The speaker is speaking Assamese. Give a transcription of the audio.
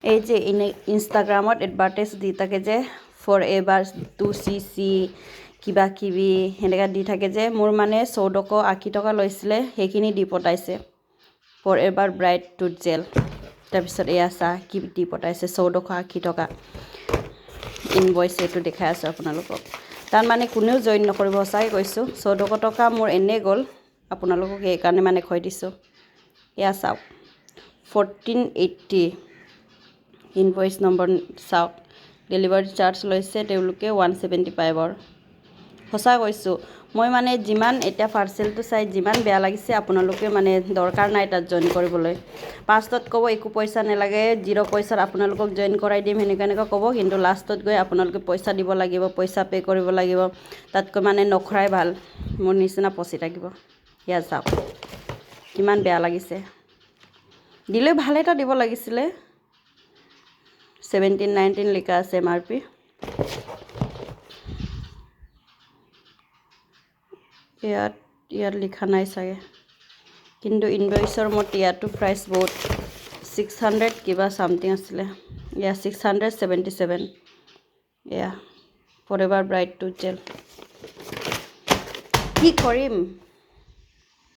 এই যে ইনষ্টাগ্ৰামত এডভাৰটাইজ দি থাকে যে ফৰ এভাৰ 2cc কিবা কিবি সেনেকৈ দি থাকে যে মোৰ মানে 1480 টকা লৈছিলে সেইখিনি দি পঠাইছে forever bright tooth gel তাৰপিছত এয়া চাহ কি দি পঠাইছে 1480 টকা ইনভইচ এইটো দেখাই আছোঁ আপোনালোকক তাৰ মানে কোনেও জইন নকৰিব সঁচাকৈ কৈছোঁ 1400 টকা মোৰ এনেই গ'ল আপোনালোকক সেইকাৰণে মানে কৈ দিছোঁ এয়া চাওক 1480 ইনভইচ নম্বৰ চাওক ডেলিভাৰী চাৰ্জ লৈছে তেওঁলোকে 175 সঁচা কৈছোঁ মই মানে যিমান এতিয়া পাৰ্চেলটো চাই যিমান বেয়া লাগিছে আপোনালোকে মানে দৰকাৰ নাই তাত জইন কৰিবলৈ ফাৰ্ষ্টত ক'ব একো পইচা নালাগে 0 পইচাত আপোনালোকক জইন কৰাই দিম এনেকৈ ক'ব কিন্তু লাষ্টত গৈ আপোনালোকে পইচা দিব লাগিব পইচা পে' কৰিব লাগিব তাতকৈ মানে নখৰাই ভাল মোৰ নিচিনা পচি থাকিব ইয়া চাওক কিমান বেয়া লাগিছে দিলে ভাল এটা দিব লাগিছিলে 1719 লিখা আছে MRP ইয়াত লিখা নাই চাগে কিন্তু ইনভইচৰ মতে ইয়াতো প্ৰাইচ বহুত 600 কিবা সামথিং আছিলে ইয়া 677 ইয়া ফৰএভাৰ ব্ৰাইট টুথ জেল কি কৰিম